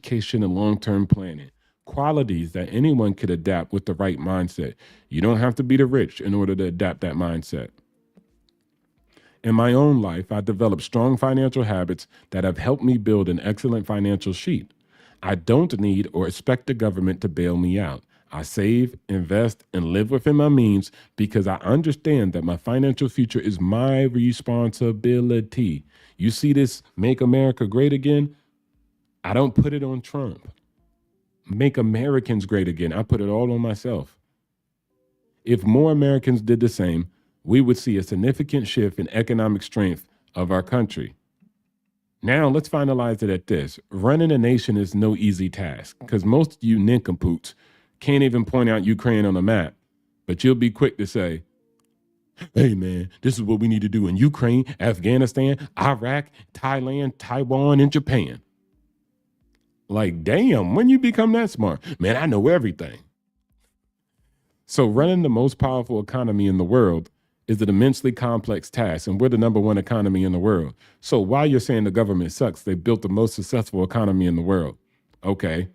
dedication, and long-term planning. Qualities that anyone could adapt with the right mindset. You don't have to be the rich in order to adapt that mindset. In my own life, I developed strong financial habits that have helped me build an excellent financial sheet. I don't need or expect the government to bail me out. I save, invest, and live within my means because I understand that my financial future is my responsibility. You see this Make America Great Again? I don't put it on Trump. Make Americans great again. I put it all on myself. If more Americans did the same, we would see a significant shift in economic strength of our country. Now, let's finalize it at this. Running a nation is no easy task because most of you nincompoops can't even point out Ukraine on a map, but you'll be quick to say, hey, man, this is what we need to do in Ukraine, Afghanistan, Iraq, Thailand, Taiwan, and Japan. Like, damn, when you become that smart? Man, I know everything. So running the most powerful economy in the world is an immensely complex task, and we're the number one economy in the world. So while you're saying the government sucks, they built the most successful economy in the world. Okay.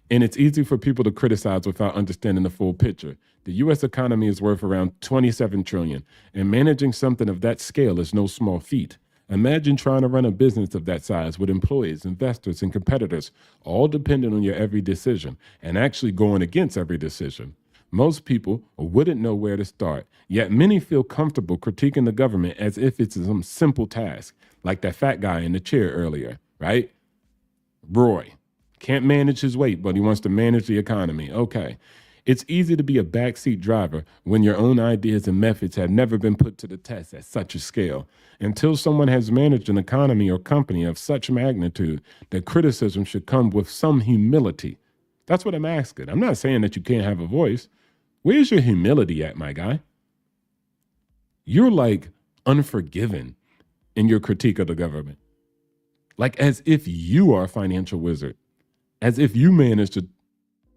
And it's easy for people to criticize without understanding the full picture. The U.S. economy is worth around $27 trillion, and managing something of that scale is no small feat. Imagine trying to run a business of that size with employees, investors, and competitors, all dependent on your every decision, and actually going against every decision. Most people wouldn't know where to start, yet many feel comfortable critiquing the government as if it's some simple task, like that fat guy in the chair earlier, right? Rory. Can't manage his weight, but he wants to manage the economy. Okay. It's easy to be a backseat driver when your own ideas and methods have never been put to the test at such a scale. Until someone has managed an economy or company of such magnitude, the criticism should come with some humility. That's what I'm asking. I'm not saying that you can't have a voice. Where's your humility at, my guy? You're like unforgiving in your critique of the government. Like as if you are a financial wizard. As if you manage the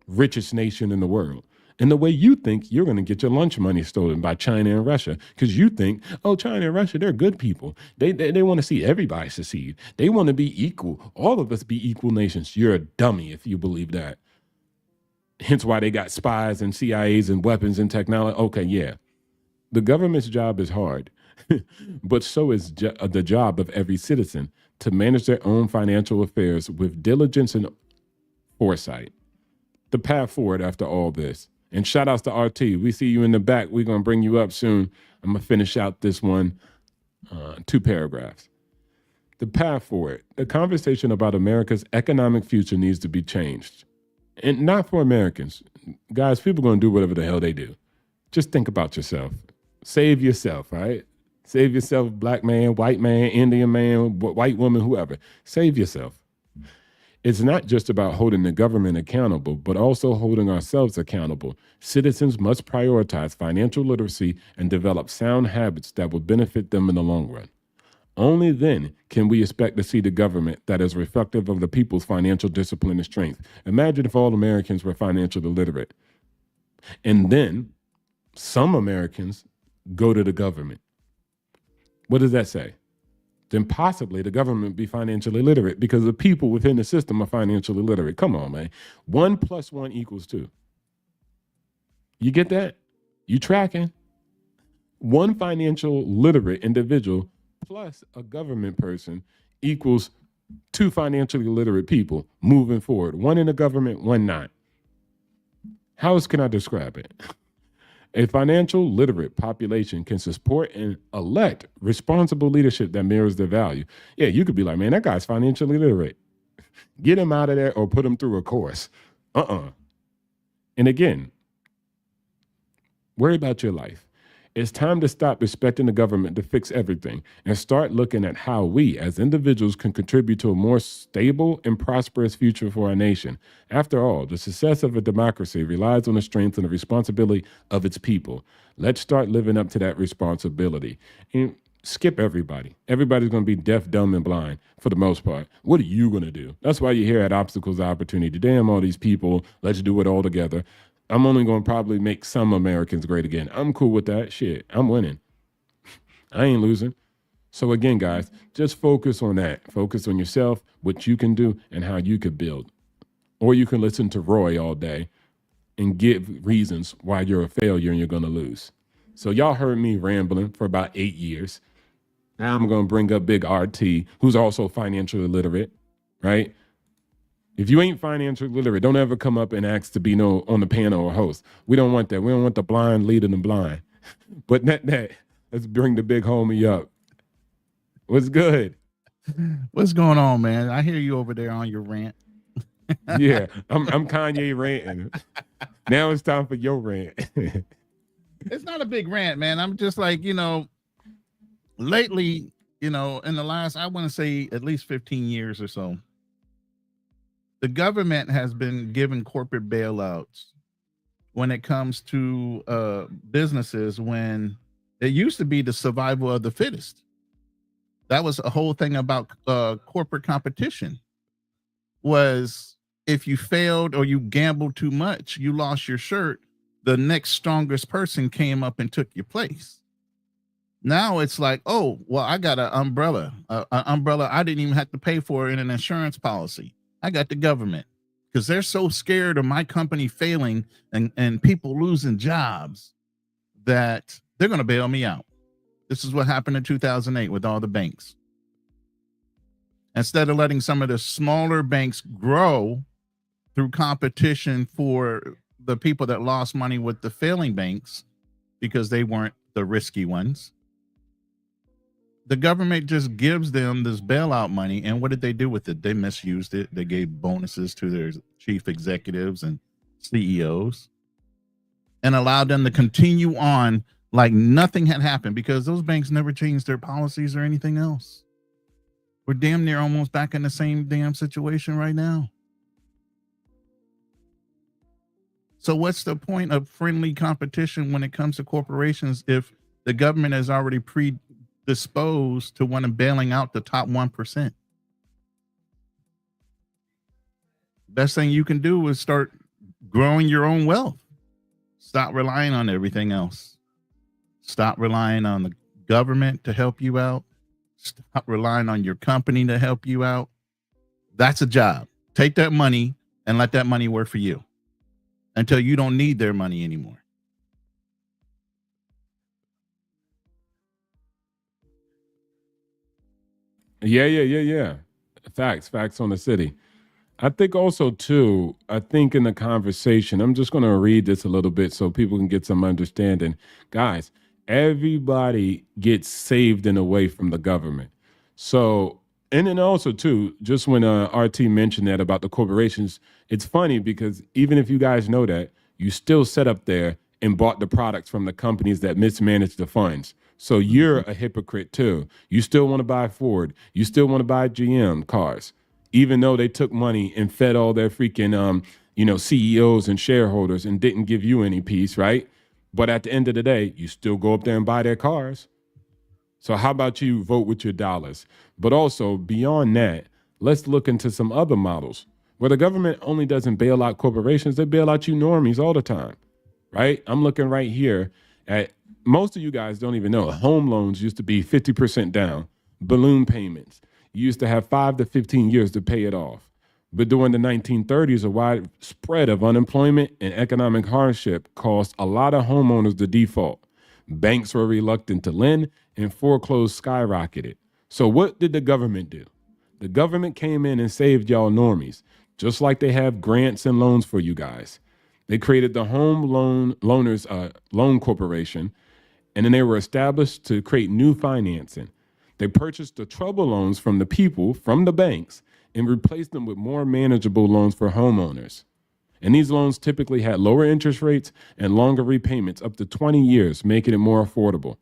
richest nation in the world. And the way you think you're going to get your lunch money stolen by China and Russia, because you think, oh, China and Russia, they're good people. They want to see everybody succeed. They want to be equal. All of us be equal nations. You're a dummy if you believe that. Hence why they got spies and CIAs and weapons and technology. Okay, yeah. The government's job is hard, but so is the job of every citizen to manage their own financial affairs with diligence and foresight. The path forward after all this. And shout outs to RT. We see you in the back. We're going to bring you up soon. I'm going to finish out this one, 2 paragraphs. The path forward. The conversation about America's economic future needs to be changed. And not for Americans. Guys, people are going to do whatever the hell they do. Just think about yourself. Save yourself, right? Save yourself, black man, white man, Indian man, white woman, whoever. Save yourself. It's not just about holding the government accountable, but also holding ourselves accountable. Citizens must prioritize financial literacy and develop sound habits that will benefit them in the long run. Only then can we expect to see the government that is reflective of the people's financial discipline and strength. Imagine if all Americans were financially literate. And then some Americans go to the government. What does that say? Then possibly the government be financially literate because the people within the system are financially literate. Come on, man. 1 + 1 = 2. You get that? You tracking? One financial literate individual plus a government person equals 2 financially literate people moving forward. 1 in the government, 1 not. How else can I describe it? A financial literate population can support and elect responsible leadership that mirrors their value. Yeah, you could be like, man, that guy's financially literate. Get him out of there or put him through a course. And again, worry about your life. It's time to stop expecting the government to fix everything and start looking at how we as individuals can contribute to a more stable and prosperous future for our nation. After all, the success of a democracy relies on the strength and the responsibility of its people. Let's start living up to that responsibility. And skip everybody. Everybody's going to be deaf, dumb, and blind for the most part. What are you going to do? That's why you're here at Obstacles to Opportunity. Damn all these people. Let's do it all together. I'm only going to probably make some Americans great again. I'm cool with that. Shit, I'm winning. I ain't losing. So again, guys, just focus on that. Focus on yourself, what you can do, and how you could build. Or you can listen to Roy all day and give reasons why you're a failure and you're going to lose. So y'all heard me rambling for about 8 years. Now I'm going to bring up Big RT, who's also financially literate, right? If you ain't financially literate, don't ever come up and ask to be on the panel or host. We don't want that. We don't want the blind leading the blind. But let's bring the big homie up. What's good? What's going on, man? I hear you over there on your rant. Yeah, I'm Kanye ranting. Now it's time for your rant. It's not a big rant, man. I'm just like, lately, in the last, I want to say at least 15 years or so, the government has been giving corporate bailouts when it comes to businesses, when it used to be the survival of the fittest. That was a whole thing about corporate competition, was if you failed or you gambled too much, you lost your shirt, the next strongest person came up and took your place. Now it's like, oh, well, I got an umbrella I didn't even have to pay for in an insurance policy. I got the government, because they're so scared of my company failing and people losing jobs that they're going to bail me out. This is what happened in 2008 with all the banks. Instead of letting some of the smaller banks grow through competition for the people that lost money with the failing banks because they weren't the risky ones, the government just gives them this bailout money. And what did they do with it? They misused it. They gave bonuses to their chief executives and CEOs and allowed them to continue on like nothing had happened, because those banks never changed their policies or anything else. We're damn near almost back in the same damn situation right now. So what's the point of friendly competition when it comes to corporations if the government is already predisposed to want to bailing out the top 1%? Best thing you can do is start growing your own wealth. Stop relying on everything else. Stop relying on the government to help you out. Stop relying on your company to help you out. That's a job. Take that money and let that money work for you until you don't need their money anymore. Yeah. Facts on the city. I think also too, in the conversation, I'm just going to read this a little bit so people can get some understanding. Guys, everybody gets saved in a way from the government. So, and then also too, just when RT mentioned that about the corporations, it's funny because even if you guys know that, you still set up there and bought the products from the companies that mismanaged the funds. So you're a hypocrite too. You still want to buy Ford. You still want to buy GM cars, even though they took money and fed all their freaking, CEOs and shareholders and didn't give you any peace, right? But at the end of the day, you still go up there and buy their cars. So how about you vote with your dollars? But also beyond that, let's look into some other models where the government only doesn't bail out corporations, they bail out you normies all the time, right? I'm looking right here at, most of you guys don't even know, home loans used to be 50% down, balloon payments. You used to have 5 to 15 years to pay it off. But during the 1930s, a wide spread of unemployment and economic hardship caused a lot of homeowners to default. Banks were reluctant to lend and foreclosed skyrocketed. So what did the government do? The government came in and saved y'all normies, just like they have grants and loans for you guys. They created the Home Loaners Loan Corporation, and then they were established to create new financing. They purchased the trouble loans from the people, from the banks, and replaced them with more manageable loans for homeowners. And these loans typically had lower interest rates and longer repayments, up to 20 years, making it more affordable.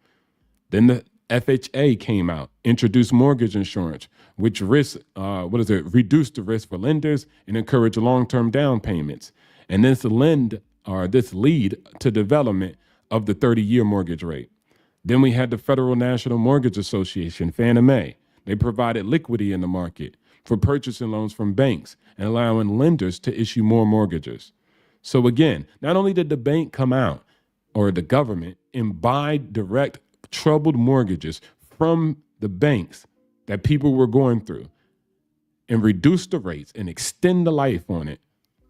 Then the FHA came out, introduced mortgage insurance, which reduced the risk for lenders and encouraged long-term down payments. And this lead to development of the 30-year mortgage rate. Then we had the Federal National Mortgage Association, Fannie Mae. They provided liquidity in the market for purchasing loans from banks and allowing lenders to issue more mortgages. So again, not only did the bank come out, or the government, and buy direct troubled mortgages from the banks that people were going through and reduce the rates and extend the life on it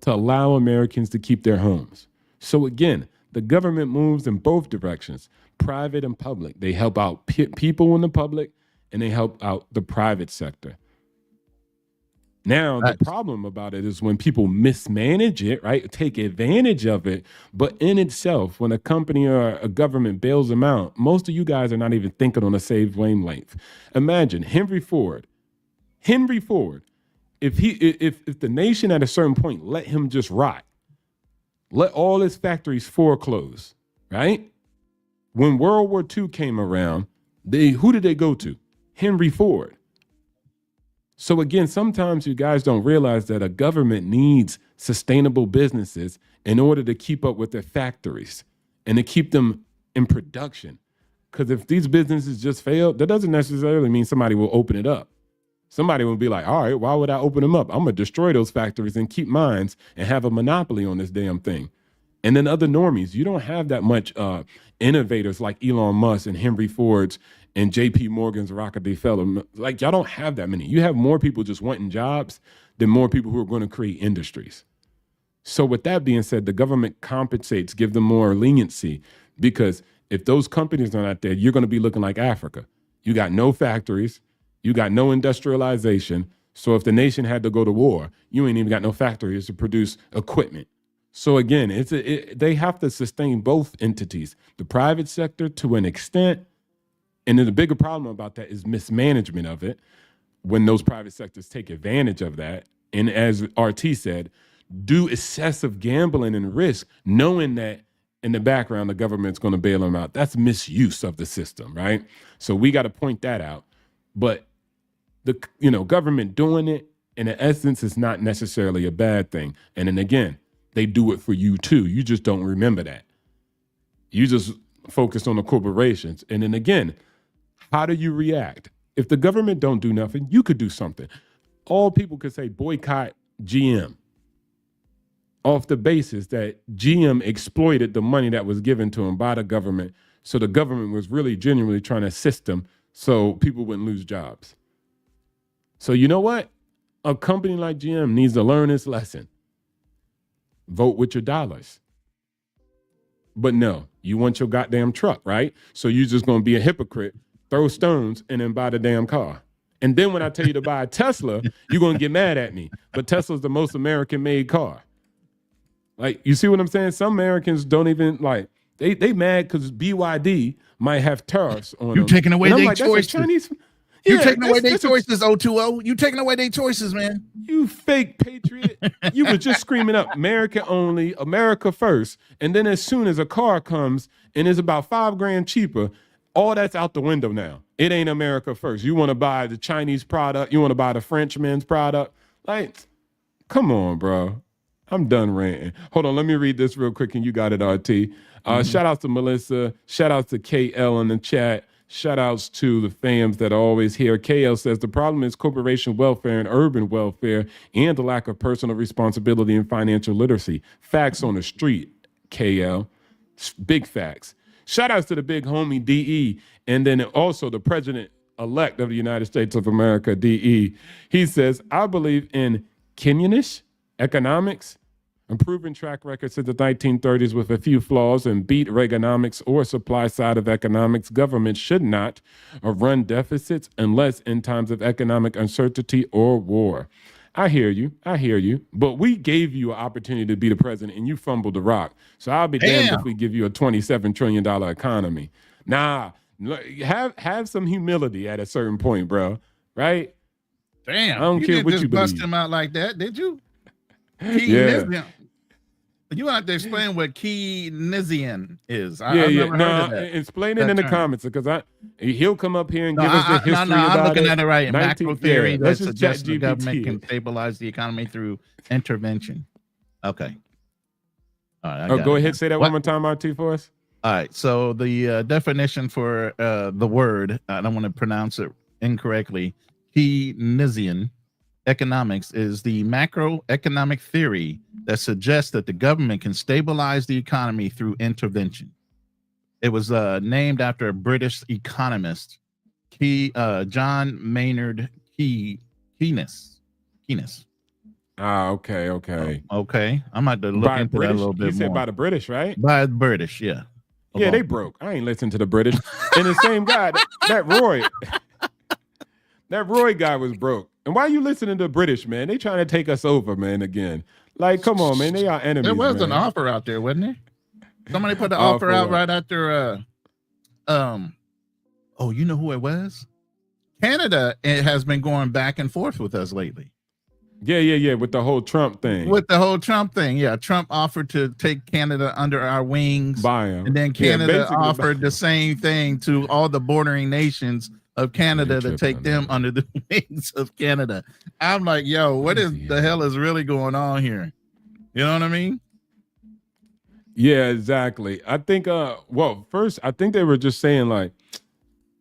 to allow Americans to keep their homes. So again, the government moves in both directions, private and public. They help out people in the public and they help out the private sector. Now, the problem about it is when people mismanage it, right? Take advantage of it. But in itself, when a company or a government bails them out, most of you guys are not even thinking on a same wavelength. Imagine Henry Ford, if the nation at a certain point let him just rot, let all his factories foreclose, right? When World War II came around, who did they go to? Henry Ford. So again, sometimes you guys don't realize that a government needs sustainable businesses in order to keep up with their factories and to keep them in production. Because if these businesses just fail, that doesn't necessarily mean somebody will open it up. Somebody will be like, all right, why would I open them up? I'm going to destroy those factories and keep mines and have a monopoly on this damn thing. And then other normies, you don't have that much innovators like Elon Musk and Henry Ford's and JP Morgan's Rockefeller. Like, y'all don't have that many. You have more people just wanting jobs than more people who are going to create industries. So with that being said, the government compensates, give them more leniency, because if those companies are not there, you're going to be looking like Africa. You got no factories. You got no industrialization. So if the nation had to go to war, you ain't even got no factories to produce equipment. So again, they have to sustain both entities, the private sector to an extent. And then the bigger problem about that is mismanagement of it when those private sectors take advantage of that. And as RT said, do excessive gambling and risk, knowing that in the background, the government's going to bail them out. That's misuse of the system, right? So we got to point that out. But the government doing it, in essence, is not necessarily a bad thing. And then again, they do it for you too. You just don't remember that. You just focus on the corporations. And then again, how do you react? If the government don't do nothing, you could do something. All people could say boycott GM off the basis that GM exploited the money that was given to him by the government. So the government was really genuinely trying to assist them so people wouldn't lose jobs. So you know what? A company like GM needs to learn this lesson. Vote with your dollars. But no, you want your goddamn truck, right? So you're just going to be a hypocrite, throw stones, and then buy the damn car. And then when I tell you to buy a Tesla, you're going to get mad at me. But Tesla's the most American-made car. Like, you see what I'm saying? Some Americans don't even, like, they mad because BYD might have tariffs on them. You're taking away their choices. Chinese... You're taking away their choices, O2O. You're taking away their choices, man. You fake patriot. You were just screaming up, America only, America first. And then as soon as a car comes and it's about $5,000 cheaper, all that's out the window now. It ain't America first. You want to buy the Chinese product. You want to buy the Frenchman's product. Like, come on, bro. I'm done ranting. Hold on, let me read this real quick, and you got it, RT. Shout out to Melissa. Shout out to KL in the chat. Shout outs to the fams that are always here. KL says the problem is corporation welfare and urban welfare and the lack of personal responsibility and financial literacy. Facts on the street, KL. Big facts. Shout outs to the big homie DE, and then also the president-elect of the United States of America, DE. He says, I believe in Keynesian economics, a proven track record since the 1930s with a few flaws, and beat Reaganomics or supply side of economics. Government should not run deficits unless in times of economic uncertainty or war. I hear you. But we gave you an opportunity to be the president and you fumbled the rock. So I'll be damned if we give you a $27 trillion economy. Nah, have some humility at a certain point, bro. Right? Damn. I don't care what you believe. Bust him out like that, did you? Yeah. You have to explain what Keynesian is. Explain it in the comments, because he'll come up here and give us the history about it. I'm looking at it right. Macro theory that let's suggests the GPT government can stabilize the economy through intervention. Okay. All right. Go ahead. Say that one more time, RT, for us. All right. So the definition for the word, I don't want to pronounce it incorrectly, Keynesian economics is the macroeconomic theory that suggests that the government can stabilize the economy through intervention. It was named after a British economist John Maynard Keynes. Ah, okay. Okay, I'm about to look By into that a British, little you bit said more. by the British, right? By British, yeah. Yeah, they broke. I ain't listen to the British. And the same guy, that Roy guy was broke. And why you listening to the British, man? They trying to take us over, man, again. Like, come on, man. They are enemies, There was man. an offer out there, wasn't there? Somebody put the Offer offer out what? right after oh, you know who it was? Canada, it has been going back and forth with us lately. Yeah, with the whole Trump thing. With the whole Trump thing, yeah. Trump offered to take Canada under our wings. Buy 'em. And then Yeah, Canada basically offered the same thing to all the bordering nations of Canada to take them under the wings of Canada. I'm like, yo, what is the hell is really going on here? You know what I mean? Yeah, exactly. I think well, first I think they were just saying like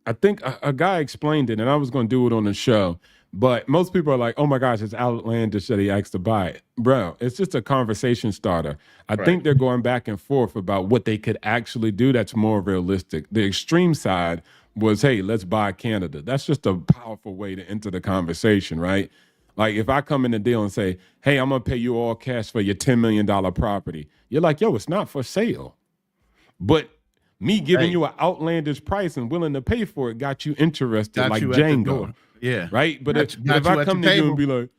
I think a guy explained it and I was going to do it on the show, but most people are like, "Oh my gosh, it's outlandish that he asked to buy it." Bro, it's just a conversation starter. I think they're going back and forth about what they could actually do that's more realistic. The extreme side was, "Hey, let's buy Canada." That's just a powerful way to enter the conversation, right? Like if I come in the deal and say, "Hey, I'm going to pay you all cash for your $10 million property." You're like, "Yo, it's not for sale." But me giving you an outlandish price and willing to pay for it got you interested, like Django. Yeah. Right? But if I come to you and be like,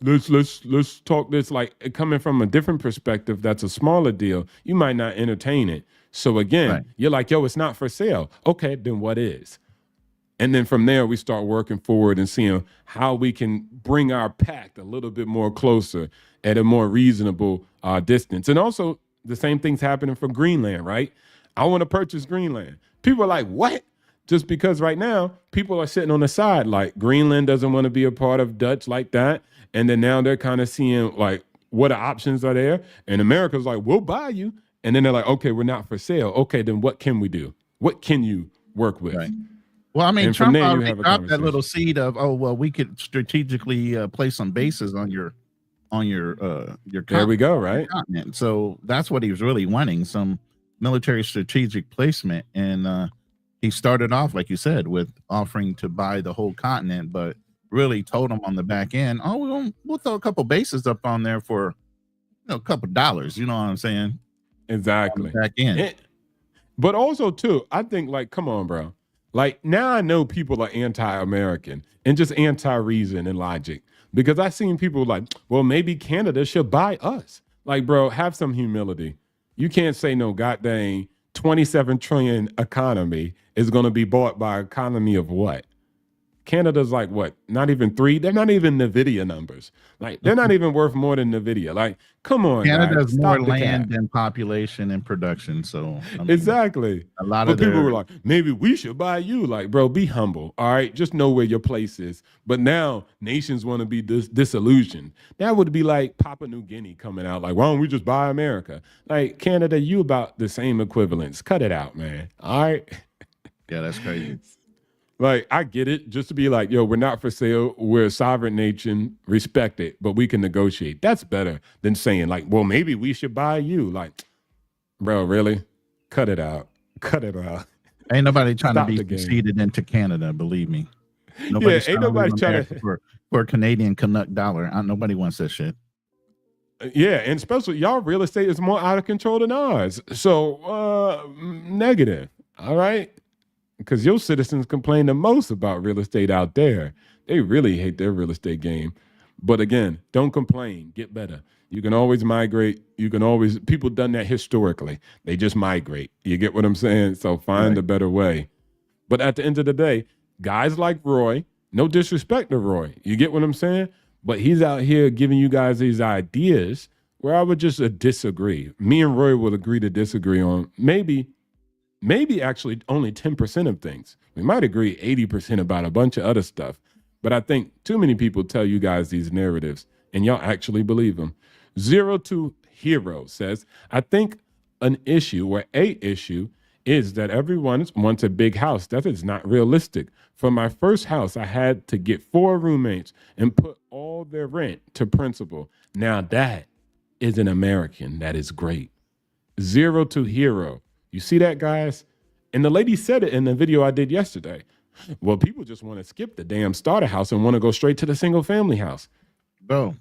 let's talk this, like coming from a different perspective, that's a smaller deal, you might not entertain it. So again, you're like, yo, it's not for sale. Okay, then what is? And then from there, we start working forward and seeing how we can bring our pact a little bit more closer at a more reasonable distance. And also, the same thing's happening for Greenland, right? I want to purchase Greenland. People are like, what? Just because right now, people are sitting on the side like Greenland doesn't want to be a part of Dutch like that. And then now they're kind of seeing like, what options are there? And America's like, we'll buy you. And then they're like, okay, we're not for sale. Okay, then what can we do? What can you work with? Right. Well, I mean, Trump already dropped that little seed of, oh, well, we could strategically place some bases on your there we go, right? Continent. So that's what he was really wanting, some military strategic placement. And he started off, like you said, with offering to buy the whole continent, but really told him on the back end, oh, we'll throw a couple bases up on there for a couple dollars. You know what I'm saying? Exactly. Back end. But also, too, I think, like, come on, bro. Like, now I know people are anti-American and just anti-reason and logic because I've seen people like, well, maybe Canada should buy us. Like, bro, have some humility. You can't say no goddamn 27 trillion economy is going to be bought by an economy of what? Canada's like what? Not even 3. They're not even NVIDIA numbers. Like they're not even worth more than NVIDIA. Like, come on, Canada's guys, more land than population and production. So I mean, exactly. A lot but of people were like, maybe we should buy you. Like, bro, be humble. All right, just know where your place is. But now nations want to be disillusioned. That would be like Papua New Guinea coming out. Like, why don't we just buy America? Like Canada, you about the same equivalence. Cut it out, man. All right. Yeah, that's crazy. Like, I get it. Just to be like, yo, we're not for sale. We're a sovereign nation. Respect it, but we can negotiate. That's better than saying like, well, maybe we should buy you. Like, bro, really? Cut it out. Cut it out. Ain't nobody trying to be conceded into Canada, believe me. Nobody's ain't nobody trying to for a Canadian Canuck dollar. Nobody wants that shit. Yeah, and especially y'all real estate is more out of control than ours. So negative. All right. Because your citizens complain the most about real estate out there. They really hate their real estate game. But again, don't complain. Get better. You can always migrate. You can always, people done that historically. They just migrate. You get what I'm saying? So find a better way. But at the end of the day, guys like Roy, no disrespect to Roy. You get what I'm saying? But he's out here giving you guys these ideas where I would just disagree. Me and Roy will agree to disagree on maybe actually only 10% of things. We might agree 80% about a bunch of other stuff. But I think too many people tell you guys these narratives and y'all actually believe them. 02 Hero says, I think an issue or a issue is that everyone wants a big house. That is not realistic. For my first house, I had to get 4 roommates and put all their rent to principal. Now that is an American. That is great. 02 Hero. You see that, guys? And the lady said it in the video I did yesterday. Well, people just want to skip the damn starter house and want to go straight to the single family house. Bro,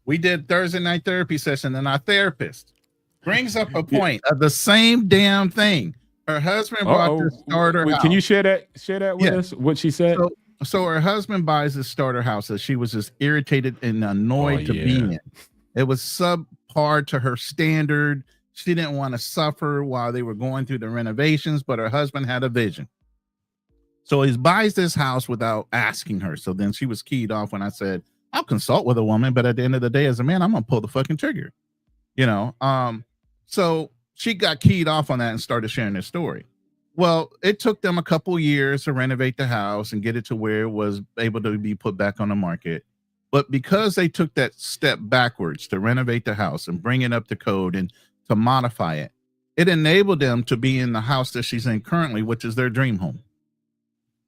we did Thursday night therapy session, and our therapist brings up a point of the same damn thing. Her husband bought this starter house. Can you share that with us? What she said? So her husband buys this starter house that she was just irritated and annoyed to be in. It was subpar to her standard. She didn't want to suffer while they were going through the renovations, but her husband had a vision. So he buys this house without asking her. So then she was keyed off when I said, I'll consult with a woman, but at the end of the day, as a man, I'm gonna pull the fucking trigger. You know, so she got keyed off on that and started sharing this story. Well, it took them a couple years to renovate the house and get it to where it was able to be put back on the market. But because they took that step backwards to renovate the house and bring it up to code and to modify it, it enabled them to be in the house that she's in currently, which is their dream home.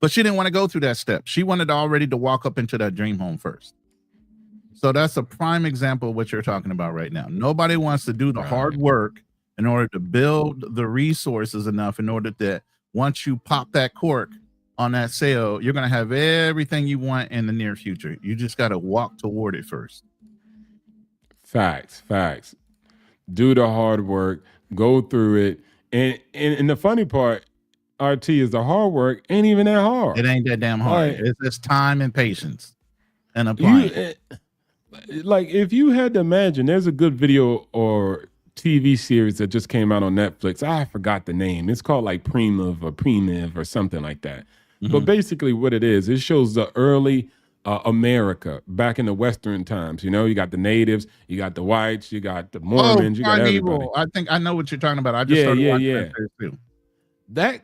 But she didn't want to go through that step. She wanted already to walk up into that dream home first. So that's a prime example of what you're talking about right now. Nobody wants to do the hard work in order to build the resources enough in order that once you pop that cork on that sale, you're going to have everything you want in the near future. You just got to walk toward it first. Facts. Do the hard work, go through it. And the funny part, RT, is the hard work ain't even that hard. It ain't that damn hard. It's just time and patience and applying. Like, if you had to imagine, there's a good video or TV series that just came out on Netflix. I forgot the name. It's called like Primitive or something like that. Mm-hmm. But basically what it is, it shows the early America back in the Western times. You know, you got the natives, you got the whites, you got the Mormons, you got everybody. I think I know what you're talking about. I just started watching that too. That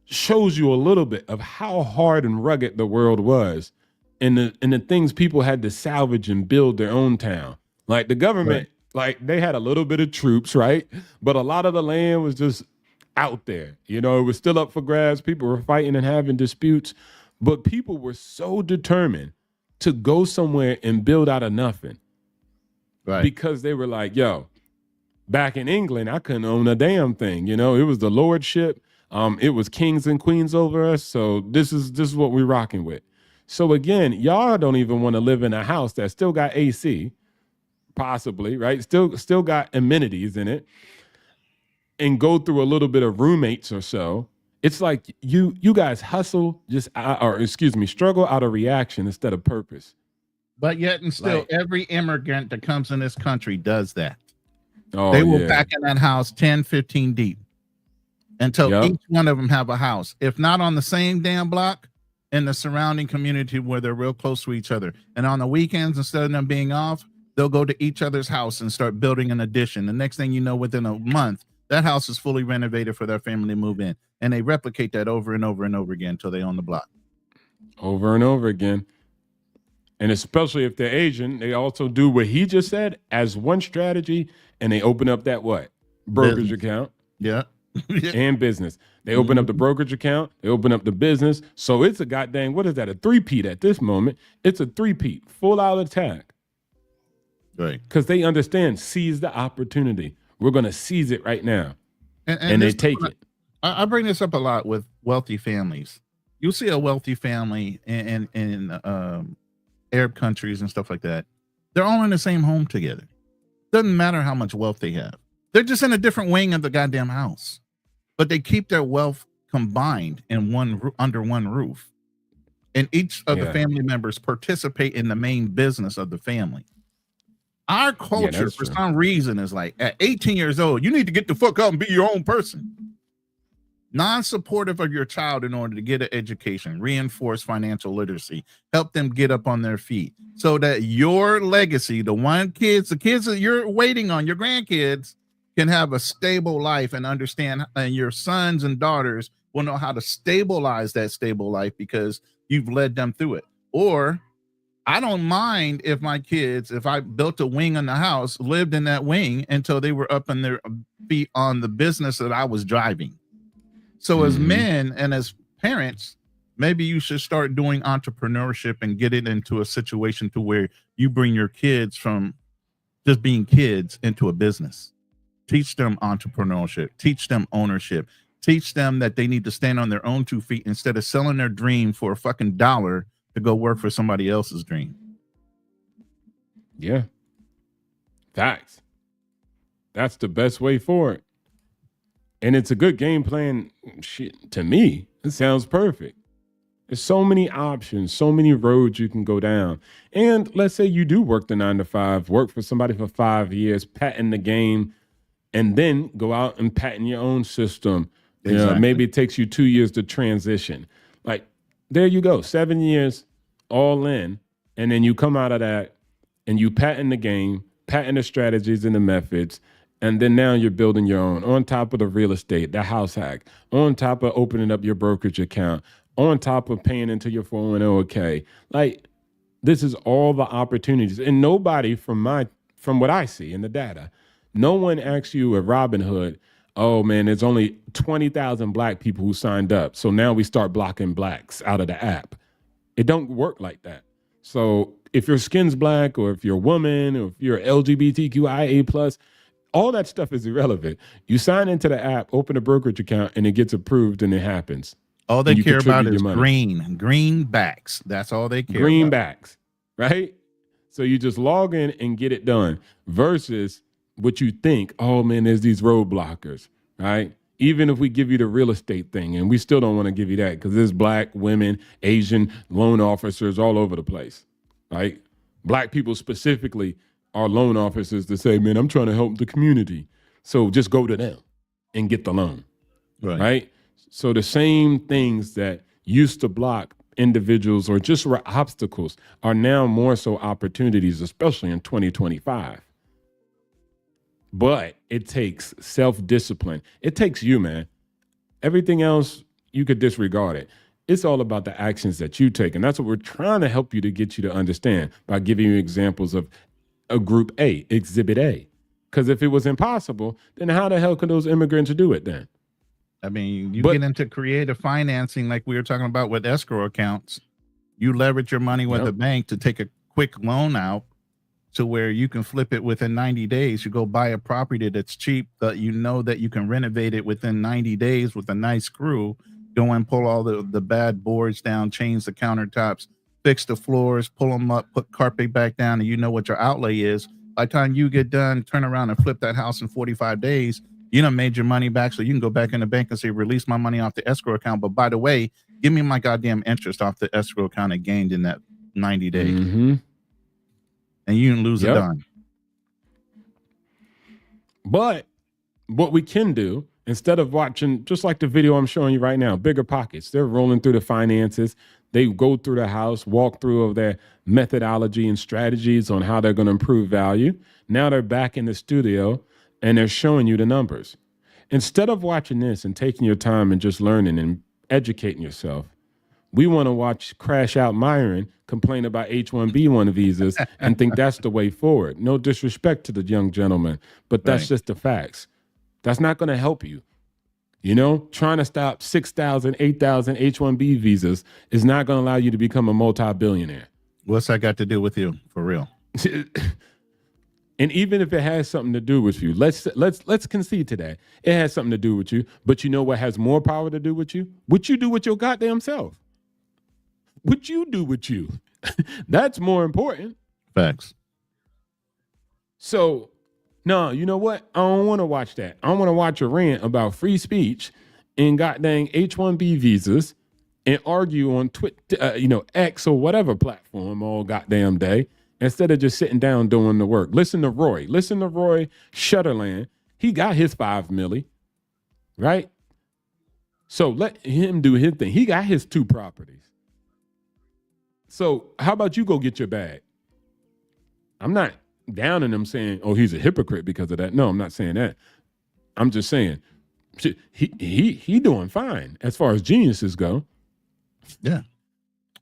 shows you a little bit of how hard and rugged the world was. And the things people had to salvage and build their own town. Like the government, like they had a little bit of troops, right? But a lot of the land was just out there. You know, it was still up for grabs. People were fighting and having disputes. But people were so determined to go somewhere and build out of nothing. Right. Because they were like, yo, back in England, I couldn't own a damn thing. You know, it was the lordship. It was kings and queens over us. So this is what we're rocking with. So again, y'all don't even want to live in a house that still got AC, possibly, right? Still got amenities in it, and go through a little bit of roommates or so. It's like you guys hustle struggle out of reaction instead of purpose. But yet and still, every immigrant that comes in this country does that. They will pack in that house 10, 15 deep until each one of them have a house. If not on the same damn block, in the surrounding community where they're real close to each other. And on the weekends, instead of them being off, they'll go to each other's house and start building an addition. The next thing you know, within a month, that house is fully renovated for their family to move in. And they replicate that over and over and over again until they own the block. Over and over again. And especially if they're Asian, they also do what he just said as one strategy, and they open up that brokerage account. Yeah. And business. They open up the brokerage account. They open up the business. So it's a goddamn, what is that? A 3-peat at this moment. It's a 3-peat, full out attack. Right. Because they understand, seize the opportunity. We're going to seize it right now. And they take it. I bring this up a lot with wealthy families. You'll see a wealthy family in Arab countries and stuff like that. They're all in the same home together. Doesn't matter how much wealth they have. They're just in a different wing of the goddamn house. But they keep their wealth combined in under one roof. And each of the family members participate in the main business of the family. Our culture, for some reason, is like, at 18 years old, you need to get the fuck out and be your own person. Non-supportive of your child in order to get an education, reinforce financial literacy, help them get up on their feet so that your legacy, the kids that you're waiting on, your grandkids, can have a stable life and understand, and your sons and daughters will know how to stabilize that stable life because you've led them through it. Or I don't mind if my kids, if I built a wing in the house, lived in that wing until they were up on their feet on the business that I was driving. So as men and as parents, maybe you should start doing entrepreneurship and get it into a situation to where you bring your kids from just being kids into a business. Teach them entrepreneurship, teach them ownership, Teach them that they need to stand on their own 2 feet instead of selling their dream for a fucking dollar to go work for somebody else's dream. Yeah. Facts. That's the best way forward. And it's a good game plan. Shit, to me, it sounds perfect. There's so many options, so many roads you can go down. And let's say you do work the 9 to 5, work for somebody for 5 years, patent the game, and then go out and patent your own system. Exactly. You know, maybe it takes you 2 years to transition. Like, there you go, 7 years all in. And then you come out of that and you patent the game, patent the strategies and the methods. And then now you're building your own on top of the real estate, the house hack, on top of opening up your brokerage account, on top of paying into your 401k. Like, this is all the opportunities. And nobody from what I see in the data, no one asks you at Robinhood, oh man, there's only 20,000 black people who signed up. So now we start blocking blacks out of the app. It don't work like that. So if your skin's black, or if you're a woman, or if you're LGBTQIA+, all that stuff is irrelevant. You sign into the app, open a brokerage account, and it gets approved, and it happens. All they care about is greenbacks. That's all they care about. Greenbacks, right? So you just log in and get it done versus what you think, oh man, there's these roadblockers, right? Even if we give you the real estate thing, and we still don't want to give you that because there's black, women, Asian loan officers all over the place, right? Black people specifically are loan officers to say, man, I'm trying to help the community. So just go to them and get the loan, right? So the same things that used to block individuals or just were obstacles are now more so opportunities, especially in 2025. But it takes self-discipline. It takes you, man. Everything else, you could disregard it. It's all about the actions that you take. And that's what we're trying to help you to get you to understand by giving you examples of a group A, exhibit A. Because if it was impossible, then how the hell could those immigrants do it then? I mean, get into creative financing like we were talking about with escrow accounts. You leverage your money with a bank to take a quick loan out to where you can flip it within 90 days. You go buy a property that's cheap, that you know that you can renovate it within 90 days with a nice crew. Go and pull all the bad boards down, change the countertops, fix the floors, pull them up, put carpet back down, and you know what your outlay is. By the time you get done, turn around and flip that house in 45 days, you done made your money back, so you can go back in the bank and say, release my money off the escrow account. But by the way, give me my goddamn interest off the escrow account I gained in that 90 days. Mm-hmm. And you didn't lose a dime. But what we can do, instead of watching, just like the video I'm showing you right now, Bigger Pockets, they're rolling through the finances. They go through the house, walk through of their methodology and strategies on how they're going to improve value. Now they're back in the studio and they're showing you the numbers. Instead of watching this and taking your time and just learning and educating yourself, we want to watch Crash Out Myron complain about H-1B1 visas and think that's the way forward. No disrespect to the young gentleman, but that's just the facts. That's not going to help you. You know, trying to stop 6,000, 8,000 H-1B visas is not going to allow you to become a multi-billionaire. What's that got to do with you, for real? And even if it has something to do with you, let's concede to that. It has something to do with you, but you know what has more power to do with you? What you do with your goddamn self. What you do with you. That's more important. Facts. So, no, you know what? I don't want to watch that. I want to watch a rant about free speech and goddamn H-1B visas and argue on Twitter, X or whatever platform all goddamn day, instead of just sitting down doing the work. Listen to Rory. Listen to Roy Sutherland. He got his 5 milli, right? So let him do his thing. He got his 2 properties. So how about you go get your bag? I'm not downing him saying, oh, he's a hypocrite because of that. No, I'm not saying that. I'm just saying he doing fine as far as geniuses go. Yeah.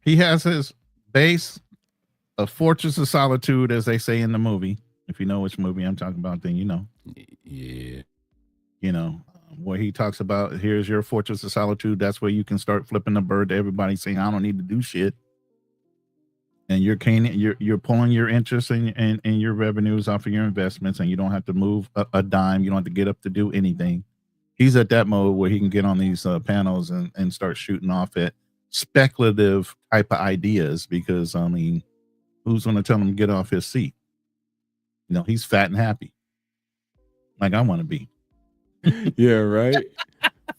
He has his base, a fortress of solitude, as they say in the movie. If you know which movie I'm talking about, then you know. Yeah. You know, where he talks about, here's your fortress of solitude. That's where you can start flipping the bird to everybody saying, I don't need to do shit. And you're pulling your interest and your revenues off of your investments, and you don't have to move a dime. You don't have to get up to do anything. He's at that mode where he can get on these panels and start shooting off at speculative type of ideas, because I mean, who's going to tell him to get off his seat? You know, he's fat and happy, like I want to be. Yeah, right.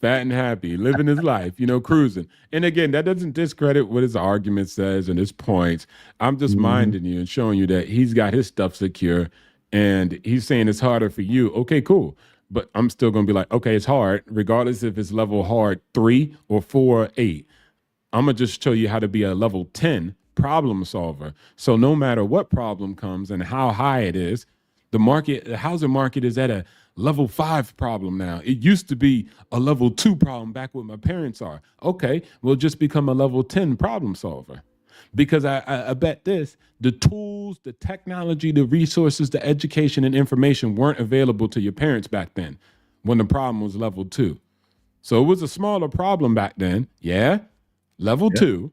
Fat and happy, living his life, you know, cruising. And again, that doesn't discredit what his argument says and his points. I'm just minding you and showing you that he's got his stuff secure, and he's saying it's harder for you. Okay, cool. But I'm still going to be like, okay, it's hard, regardless if it's level hard 3 or 4 or 8. I'm going to just show you how to be a level 10 problem solver. So no matter what problem comes and how high it is, the housing market is at a level 5 problem now. It used to be a level 2 problem back when my parents are. Okay, we'll just become a level 10 problem solver. Because I bet the tools, the technology, the resources, the education and information weren't available to your parents back then when the problem was level 2. So it was a smaller problem back then. Yeah, level 2.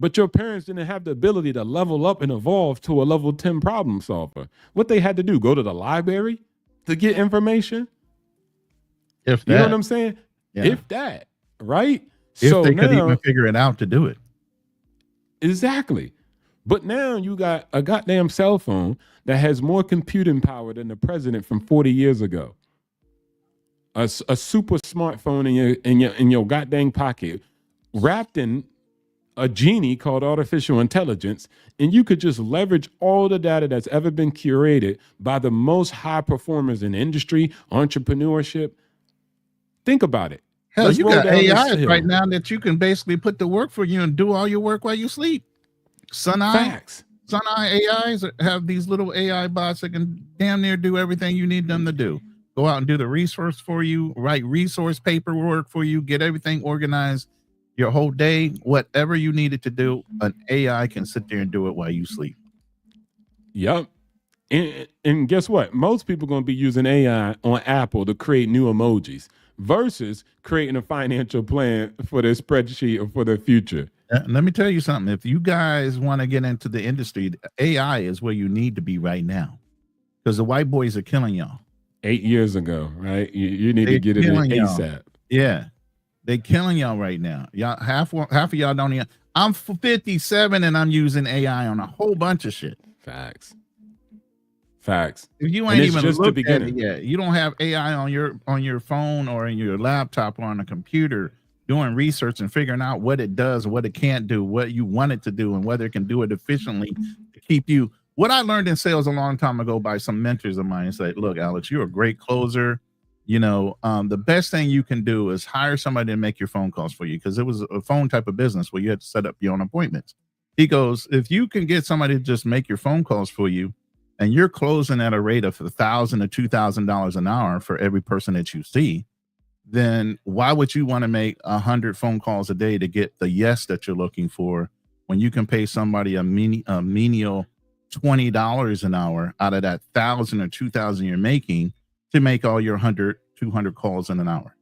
But your parents didn't have the ability to level up and evolve to a level 10 problem solver. What they had to do, go to the library to get information? If that. You know what I'm saying? Yeah. If that, right? If so they could now, even figure it out to do it. Exactly. But now you got a goddamn cell phone that has more computing power than the president from 40 years ago. A super smartphone in your goddamn pocket, wrapped in a genie called artificial intelligence, and you could just leverage all the data that's ever been curated by the most high performers in industry, entrepreneurship. Think about it. Hell, Let's you roll got down this AI hill. right now that you can basically put the work for you and do all your work while you sleep. Facts. AIs have these little AI bots that can damn near do everything you need them to do. Go out and do the resource for you, write resource paperwork for you, get everything organized. Your whole day, whatever you needed to do, an AI can sit there and do it while you sleep. Yep. And guess what? Most people are going to be using AI on Apple to create new emojis versus creating a financial plan for their spreadsheet or for their future. Let me tell you something. If you guys want to get into the industry, AI is where you need to be right now, because the white boys are killing y'all. 8 years ago, right? You need to get it in ASAP. Yeah. They killing y'all right now. Y'all half of y'all don't even. I'm 57 and I'm using AI on a whole bunch of shit. Facts. If you ain't even looked at it yet, you don't have AI on your phone or in your laptop or on a computer doing research and figuring out what it does, what it can't do, what you want it to do, and whether it can do it efficiently to keep you. What I learned in sales a long time ago by some mentors of mine is like, look, Alex, you're a great closer. You know, the best thing you can do is hire somebody to make your phone calls for you, because it was a phone type of business where you had to set up your own appointments. He goes, if you can get somebody to just make your phone calls for you, and you're closing at a rate of $1,000 to $2,000 an hour for every person that you see, then why would you want to make 100 phone calls a day to get the yes that you're looking for, when you can pay somebody a menial $20 an hour out of that 1,000 or 2,000 you're making to make all your 100, 200 calls in an hour?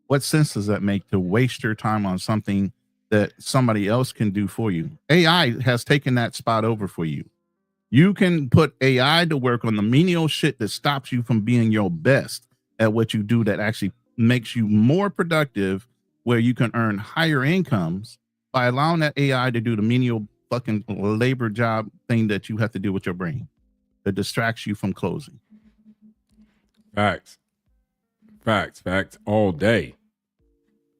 What sense does that make to waste your time on something that somebody else can do for you? AI has taken that spot over for you. You can put AI to work on the menial shit that stops you from being your best at what you do, that actually makes you more productive, where you can earn higher incomes by allowing that AI to do the menial fucking labor job thing that you have to do with your brain that distracts you from closing. Facts all day.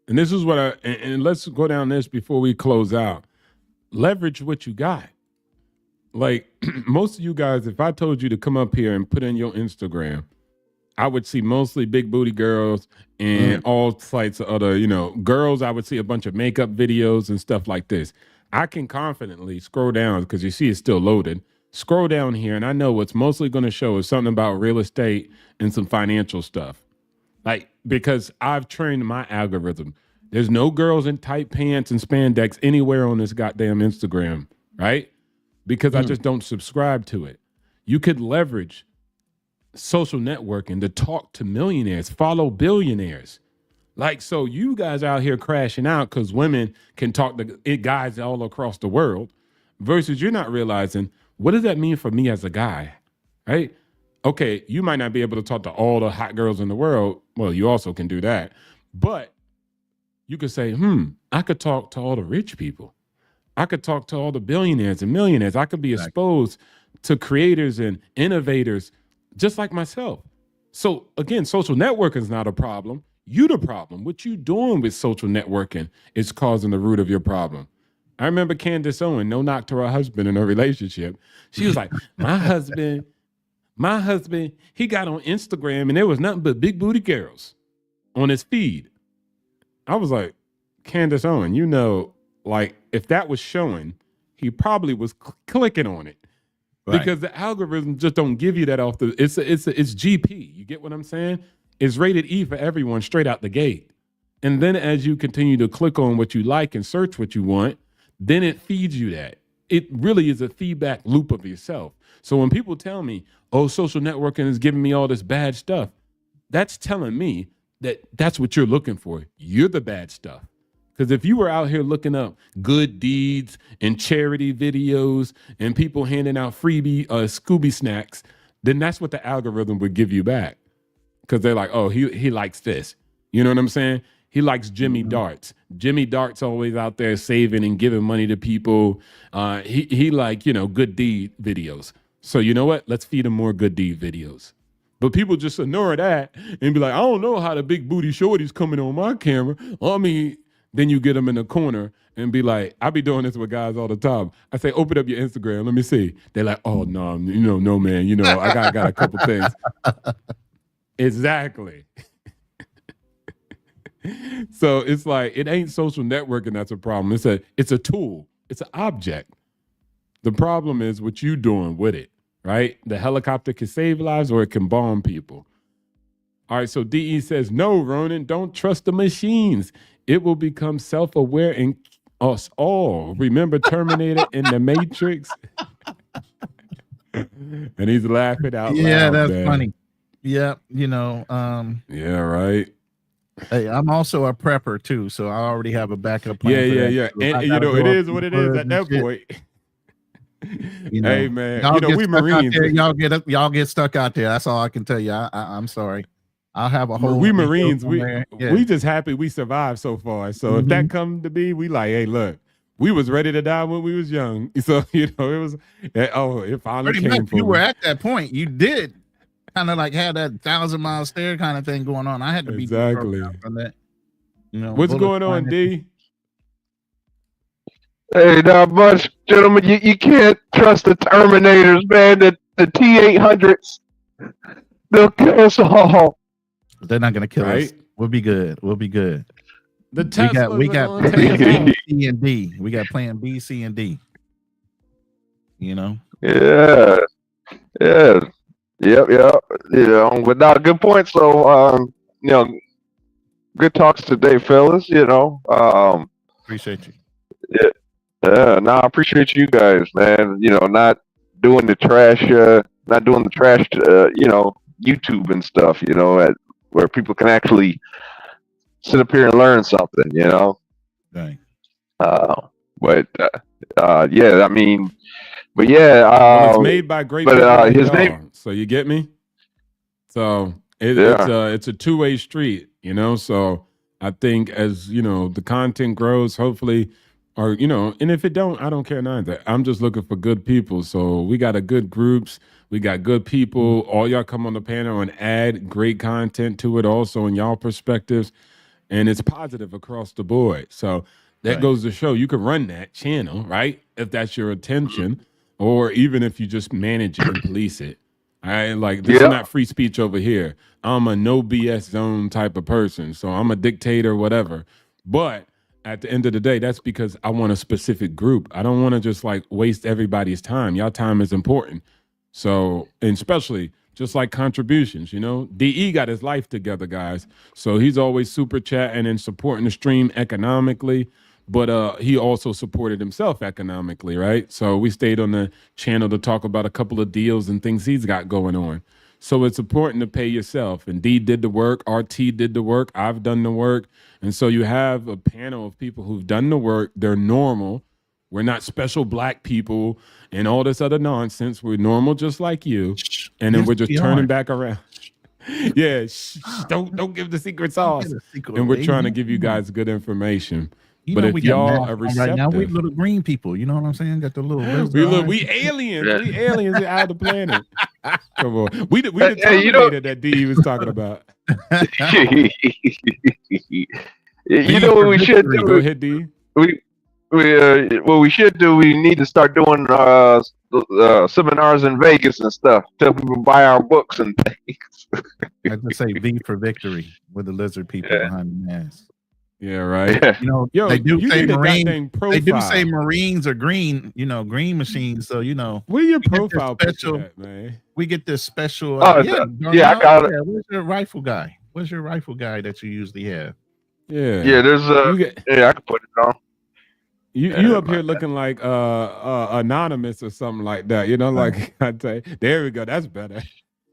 And this is what and let's go down this before we close out. Leverage what you got. Like, most of you guys, if I told you to come up here and put in your Instagram, I would see mostly big booty girls and all types of other, girls. I would see a bunch of makeup videos and stuff like this. I can confidently scroll down, because you see it's still loaded. Scroll down here, and I know what's mostly going to show is something about real estate and some financial stuff. Like, because I've trained my algorithm. There's no girls in tight pants and spandex anywhere on this goddamn Instagram, right? Because I just don't subscribe to it. You could leverage social networking to talk to millionaires, follow billionaires. Like, so you guys out here crashing out because women can talk to guys all across the world, versus you're not realizing, what does that mean for me as a guy, right? Okay, you might not be able to talk to all the hot girls in the world. Well, you also can do that. But you could say, I could talk to all the rich people. I could talk to all the billionaires and millionaires. I could be exposed to creators and innovators just like myself. So again, social networking is not a problem. You the problem. What you doing with social networking is causing the root of your problem. I remember Candace Owen, no knock to her husband in her relationship. She was like, my husband, he got on Instagram and there was nothing but big booty girls on his feed. I was like, Candace Owen, you know, like if that was showing, he probably was clicking on it. Right. Because the algorithm just don't give you that off the. It's GP. You get what I'm saying? It's rated E for everyone straight out the gate. And then as you continue to click on what you like and search what you want, then it feeds you that. It really is a feedback loop of yourself. So when people tell me, "Oh, social networking is giving me all this bad stuff," that's telling me that that's what you're looking for. You're the bad stuff. Because if you were out here looking up good deeds and charity videos and people handing out freebie Scooby snacks, then that's what the algorithm would give you back. Because they're like, oh, he likes this. You know what I'm saying? He likes Jimmy Darts. Jimmy Darts always out there saving and giving money to people. He like, good deed videos. So you know what? Let's feed him more good deed videos. But people just ignore that and be like, I don't know how the big booty shorty's coming on my camera. I mean, then you get them in the corner and be like, I be doing this with guys all the time. I say, open up your Instagram. Let me see. They're like, oh, no, no, man. I got a couple things. Exactly. So it's like, it ain't social networking that's a problem. It's a tool. It's an object. The problem is what you doing with it, right? The helicopter can save lives or it can bomb people. All right, so DE says, no, Ronin, don't trust the machines. It will become self-aware in us all. Remember Terminator in the Matrix? And he's laughing out loud. Yeah, that's man. funny. Yeah, yeah, right. Hey, I'm also a prepper too, so I already have a backup plan. Yeah. And it is what it is at that point. Hey man, we Marines. Y'all get stuck out there. That's all I can tell you. I'm sorry. I'll have a whole. We Marines, we just happy we survived so far. So if that come to be, we like, hey, look, we was ready to die when we was young. So it was. It finally pretty came. Much you were at that point. You did kind of like had that 1,000-mile stare kind of thing going on. I had to be exactly from that. What's going on, D? Hey, not much, gentlemen. You can't trust the Terminators, man. The T-800s, they'll kill us all. They're not gonna kill us. We'll be good. The Teslas we got plan C and D. We got plan B, C, and D. Yeah. Yep. But not a good point. So, good talks today, fellas. Appreciate you. Yeah. No, I appreciate you guys, man. Not doing the trash, YouTube and stuff. Where people can actually sit up here and learn something. Right. It's made by great people like his y'all, name. So you get me. So it's a two-way street, So I think as the content grows, hopefully, or and if it don't, I don't care neither. I'm just looking for good people. So we got a good groups, we got good people. All y'all come on the panel and add great content to it, also in y'all perspectives, and it's positive across the board. So that goes to show you can run that channel, right? If that's your intention, or even if you just manage it and police it. This is not free speech over here. I'm a no BS zone type of person. So I'm a dictator, whatever. But at the end of the day, that's because I want a specific group. I don't want to just waste everybody's time. Y'all time is important. So, and especially just like contributions, DE got his life together, guys. So he's always super chatting and supporting the stream economically. But he also supported himself economically, right? So we stayed on the channel to talk about a couple of deals and things he's got going on. So it's important to pay yourself. And D did the work, RT did the work, I've done the work. And so you have a panel of people who've done the work, they're normal, We're not special black people and all this other nonsense. We're normal just like you. And then Yes, we're just we turning are. back around. Yeah, don't give the secret Don't sauce. get a secret And we're way. trying to give you guys good information. You But know, if we got y'all masks are on right now. We receptive, little green people. You know what I'm saying? Got the little we laser eyes. aliens. Yeah. We aliens out of the planet. Come on. We the Hey, you know- Terminator that D was talking about. You know what we should do? Go ahead, D. What we should do, we need to start doing seminars in Vegas and stuff. Tell people to buy our books and things. I just say V for victory with the lizard people behind the mask. Yeah, right. Yeah. You know, Yo, they do you say need a Marine. goddamn profile. They do say Marines are green. You know, green machines. So you know, Where your get this profile picture special- at, man? we get this special. Oh, yeah, I got it. Yeah, where's your rifle guy? Where's your rifle guy that you usually have? Yeah. Yeah, there's You get I can put it on. you up here looking like anonymous or something like that. You know, like I tell you, there we go. That's better.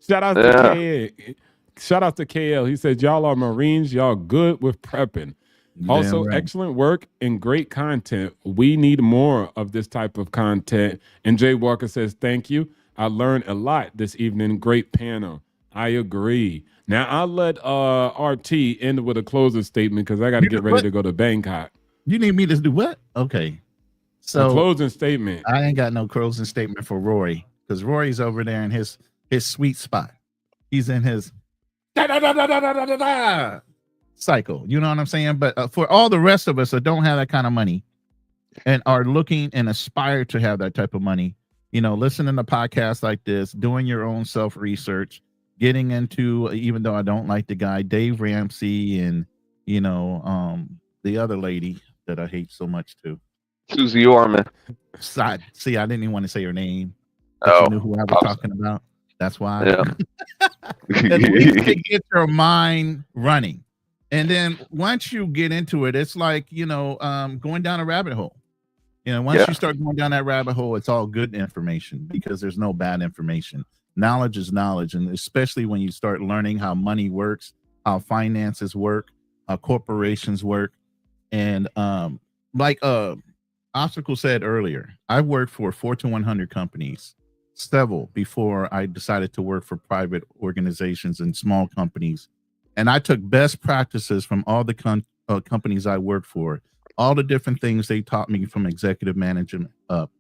Shout out to KL. Shout out to KL. He says y'all are Marines. Y'all good with prepping. Also, Damn right. excellent work and great content. We need more of this type of content. And Jay Walker says, thank you. I learned a lot this evening. Great panel. I agree. Now, I'll let RT end with a closing statement because I got to get ready to go to Bangkok. You need me to do what? Okay. So, So closing statement. I ain't got no closing statement for Rory because Rory's over there in his sweet spot. He's in his cycle. You know what I'm saying? But for all the rest of us that don't have that kind of money and are looking and aspire to have that type of money, you know, listening to podcasts like this, doing your own self-research, getting into, even though I don't like the guy, Dave Ramsey and, you know, the other lady that I hate so much too. Susie Orman. See, I didn't even want to say her name. But you knew who I was talking about. That's why. Yeah. At least to get your mind running. And then once you get into it, it's like, you know, going down a rabbit hole. You know, once you start going down that rabbit hole, it's all good information because there's no bad information. Knowledge is knowledge. And especially when you start learning how money works, how finances work, how corporations work. And like Obstacle said earlier, I worked for Fortune 100 companies, several before I decided to work for private organizations and small companies. And I took best practices from all the companies I worked for, all the different things they taught me from executive management up,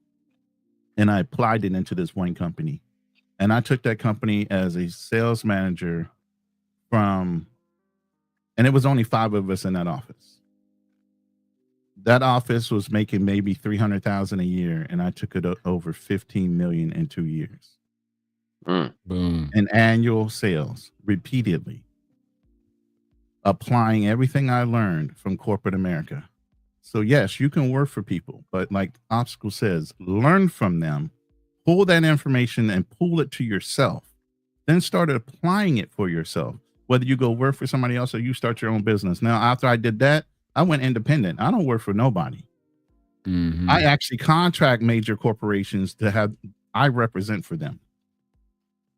and I applied it into this one company. And I took that company as a sales manager and it was only 5 of us in that office. That office was making maybe $300,000 a year, and I took it over 15 million in 2 years. Boom. In annual sales, repeatedly. Applying everything I learned from corporate America. So yes, you can work for people, but like Obstacle says, learn from them, pull that information and pull it to yourself. Then start applying it for yourself, whether you go work for somebody else or you start your own business. Now, after I did that, I went independent. I don't work for nobody. Mm-hmm. I actually contract major corporations I represent for them.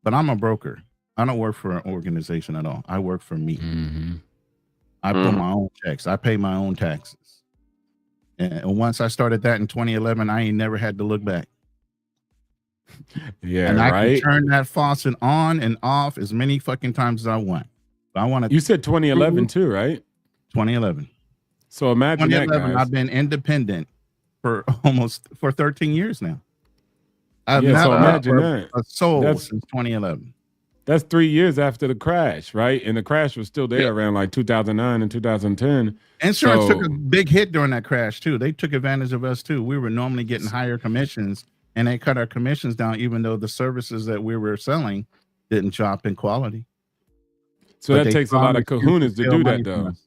But I'm a broker. I don't work for an organization at all. I work for me. Mm-hmm. I put my own checks. I pay my own taxes. And once I started that in 2011, I ain't never had to look back. Yeah, and I right. can turn that faucet on and off as many fucking times as I want. But I want to. You said 2011 too, right? 2011. So imagine that, 2011. guys. I've been independent for 13 years now. I've Yeah, so not imagine worked that. a soul That's- since 2011. That's 3 years after the crash, right? And the crash was still there around like 2009 and 2010. Insurance So- took a big hit during that crash too. They took advantage of us too. We were normally getting higher commissions, and they cut our commissions down, even though the services that we were selling didn't drop in quality. So But that they takes a lot of promised you kahunas to steal do money that, from though. us.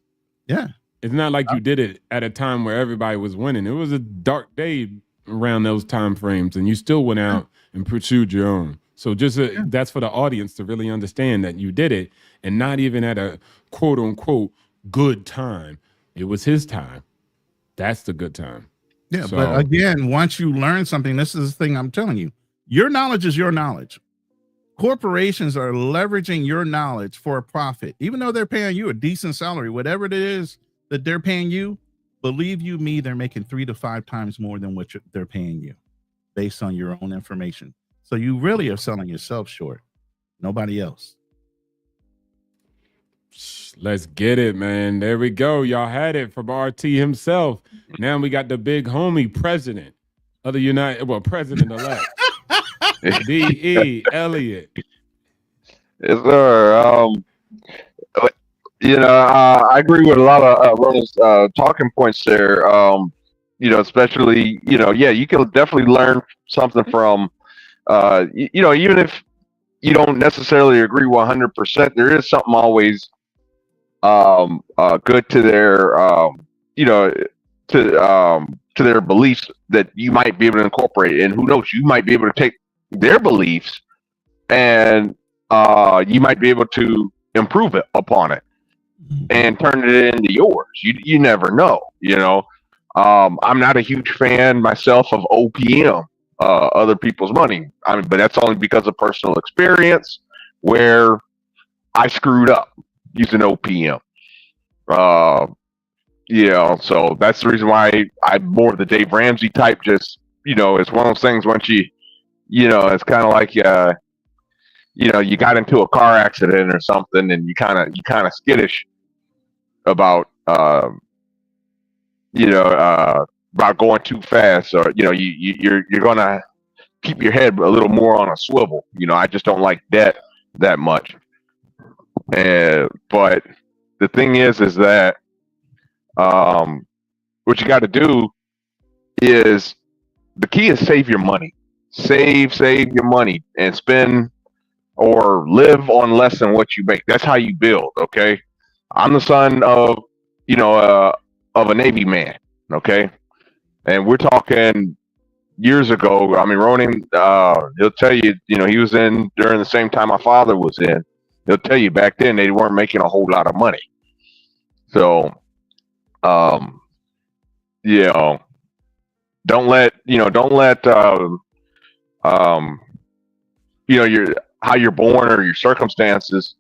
Yeah. It's not like you did it at a time where everybody was winning. It was a dark day around those time frames, and you still went out and pursued your own. So just that's for the audience to really understand that you did it, and not even at a quote unquote good time. It was his time. That's the good time. Yeah, So- but again, once you learn something, this is the thing I'm telling you. Your knowledge is your knowledge. Corporations are leveraging your knowledge for a profit, even though they're paying you a decent salary, whatever it is that they're paying you. Believe you me, they're making 3 to 5 times more than what they're paying you based on your own information. So you really are selling yourself short. Nobody else. Let's get it, man. There we go. Y'all had it from RT himself. Now we got the big homie president of the president-elect. D.E. Elliott. Yes, sir. I agree with a lot of Ronan's talking points there. Especially, you can definitely learn something from, even if you don't necessarily agree 100%, there is something always good to their, to their beliefs that you might be able to incorporate. And who knows, you might be able to take their beliefs and you might be able to improve it upon it and turn it into yours. You never know, I'm not a huge fan myself of OPM, other people's money. But that's only because of personal experience where I screwed up using OPM. So that's the reason why I'm more of the Dave Ramsey type. Just, it's one of those things once it's kind of like, you got into a car accident or something and you kind of skittish about, about going too fast, or, you're going to keep your head a little more on a swivel. I just don't like debt that much. But the thing is that, what you got to do is, the key is save your money, save your money and spend or live on less than what you make. That's how you build. Okay. I'm the son of, of a Navy man. Okay. And we're talking years ago. I mean, Ronin, he'll tell you, he was in during the same time my father was in. He'll tell you back then they weren't making a whole lot of money. So, don't let how you're born or your circumstances,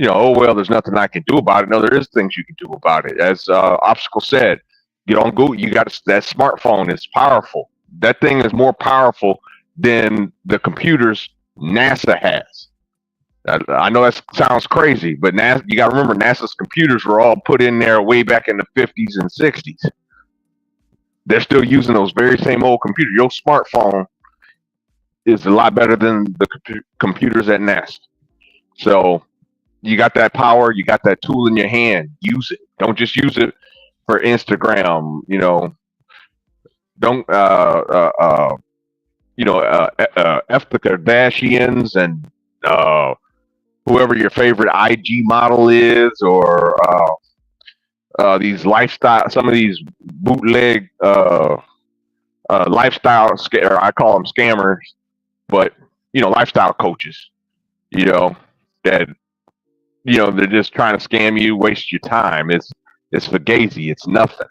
oh well, there's nothing I can do about it. No, there is things you can do about it. As Obstacle said, get on Google. You got that smartphone is powerful. That thing is more powerful than the computers NASA has. I know that sounds crazy, but NASA, you got to remember, NASA's computers were all put in there way back in the 50s and 60s. They're still using those very same old computers. Your smartphone is a lot better than the computers at NASA. So you got that power, you got that tool in your hand. Use it. Don't just use it for Instagram. Don't F the Kardashians and whoever your favorite IG model is, or these lifestyle, some of these bootleg lifestyle, or I call them scammers, but lifestyle coaches, that they're just trying to scam you, waste your time. It's fugazi. It's nothing.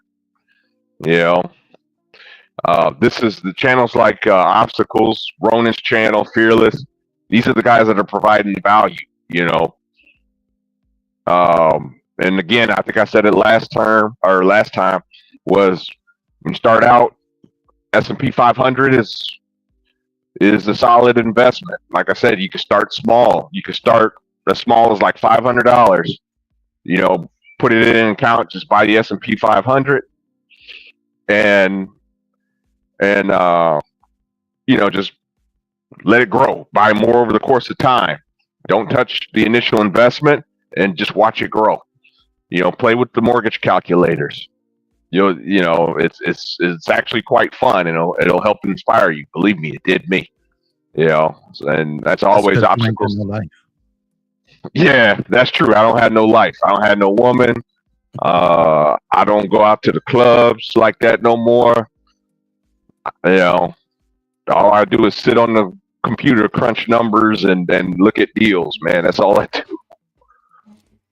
This is the channels like Obstacles, Ronin's channel, Fearless. These are the guys that are providing value. And again, I think I said it last time, was when you start out, S&P 500 is a solid investment. Like I said, you can start small. You can start as small as like $500. Put it in an account, just buy the S&P 500, and just let it grow. Buy more over the course of time. Don't touch the initial investment and just watch it grow. Play with the mortgage calculators. It's actually quite fun, and it'll help inspire you. Believe me, it did me. And that's always Obstacles. Yeah, that's true. I don't have no life. I don't have no woman. I don't go out to the clubs like that no more. All I do is sit on the computer, crunch numbers, and look at deals, man. That's all I do.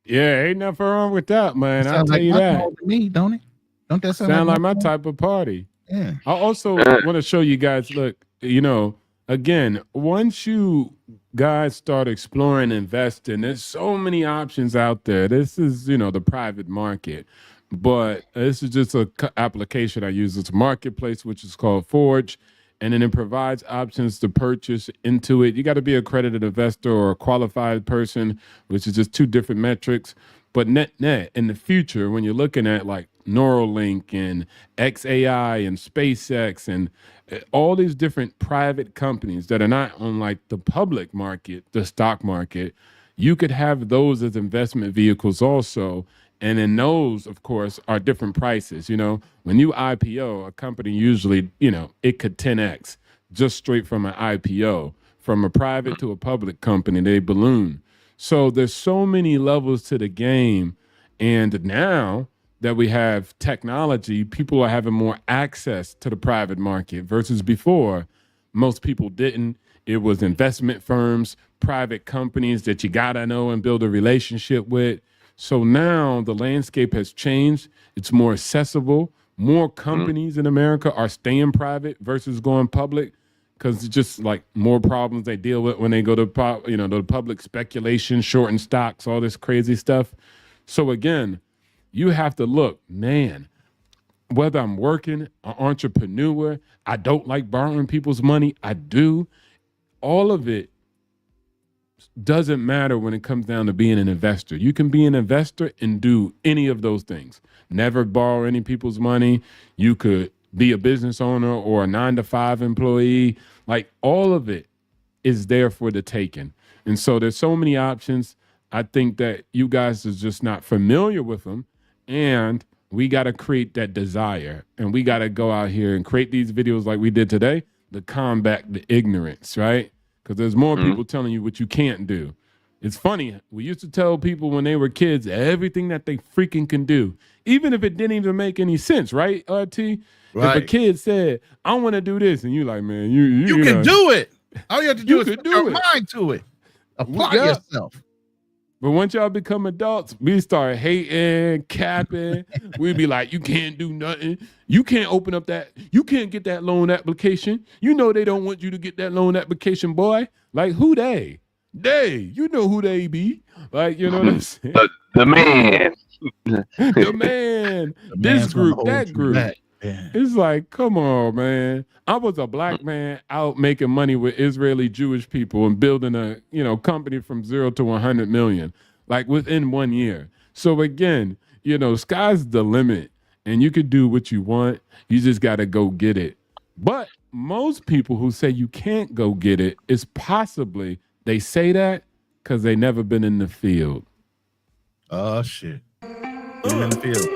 Yeah, ain't nothing wrong with that, man. I'll tell you that. To me, don't it? Don't that sound like my type of party? Yeah. I also want to show you guys, look, again, once you guys start exploring investing, there's so many options out there. This is, the private market. but this is just a application I use. It's a marketplace, which is called Forge, and then it provides options to purchase into it. You got to be an accredited investor or a qualified person, which is just two different metrics. But net in the future, when you're looking at like Neuralink and XAI and SpaceX and all these different private companies that are not on like the public market, the stock market, you could have those as investment vehicles also. And then those, of course, are different prices. You know, when you IPO, a company usually, you know, it could 10x just straight from an IPO. From a private to a public company, they balloon. So there's so many levels to the game. And now that we have technology, people are having more access to the private market versus before. Most people didn't. It was investment firms, private companies that you gotta know and build a relationship with. So now the landscape has changed. It's more accessible. More companies in America are staying private versus going public because it's just like more problems they deal with when they go to the public speculation, shorting stocks, all this crazy stuff. So again, you have to look, man, whether I'm working, an entrepreneur, I don't like borrowing people's money, I do. All of it doesn't matter when it comes down to being an investor. You can be an investor and do any of those things. Never borrow any people's money. You could be a business owner or a 9-to-5 employee. Like all of it is there for the taking. And so there's so many options. I think that you guys are just not familiar with them. And we got to create that desire. And we got to go out here and create these videos like we did today to combat the ignorance, right? Because there's more people telling you what you can't do. It's funny. We used to tell people when they were kids everything that they freaking can do, even if it didn't even make any sense, right, T? Right. If a kid said, I want to do this, and you like, man, you can do it. All you have to do is put your mind to it. Apply yourself. But once y'all become adults, we start hating, capping. We'd be like, you can't do nothing. You can't open up that. You can't get that loan application. You know they don't want you to get that loan application, boy. Like, who they? They. You know who they be. Like, you know what I'm saying? The man. The man. This group, that group. Yeah. It's like, come on, man. I was a black man out making money with Israeli Jewish people and building a, company from 0 to 100 million, like within 1 year. So again, sky's the limit and you could do what you want. You just got to go get it. But most people who say you can't go get it is possibly they say that because they never been in the field. Oh, shit. Been in the field.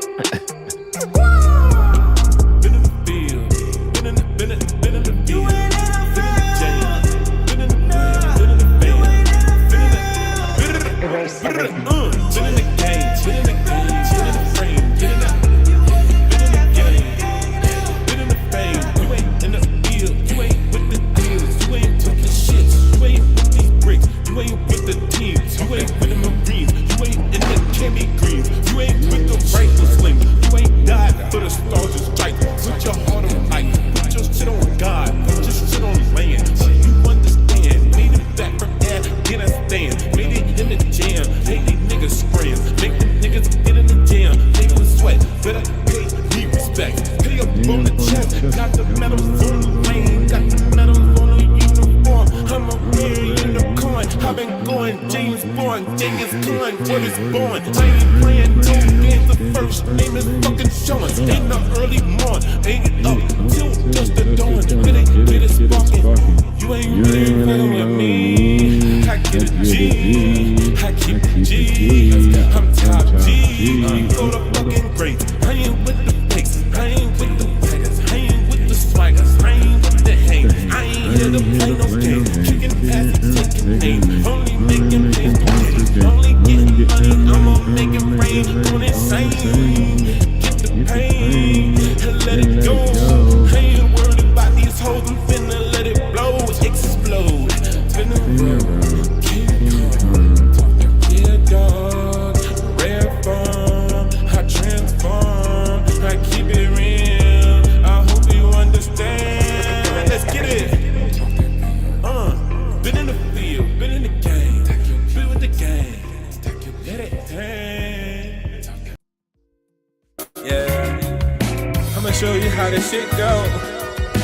Been in the field, been in the game. how this shit go.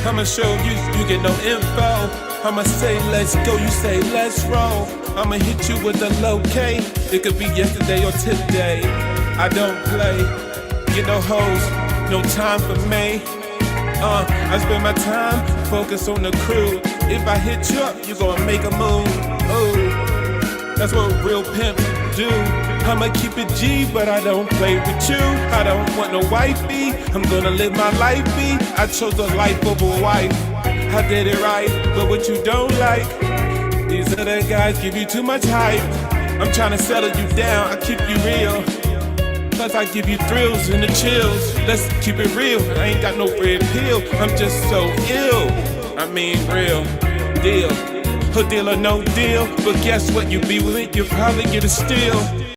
I'ma show you, you get no info. I'ma say let's go, you say let's roll. I'ma hit you with a low K. It could be yesterday or today. I don't play, get no hoes, no time for me. I spend my time focused on the crew. If I hit you up, you gonna make a move. Oh, that's what real pimps do. I'ma keep it G, but I don't play with you. I don't want no wifey, I'm gonna live my life be. I chose a life over a wife. I did it right, but what you don't like, these other guys give you too much hype. I'm trying to settle you down, I keep you real. Plus I give you thrills and the chills. Let's keep it real, I ain't got no red pill. I'm just so ill, I mean real deal. A deal or no deal, but guess what? You be with it, you'll probably get a steal.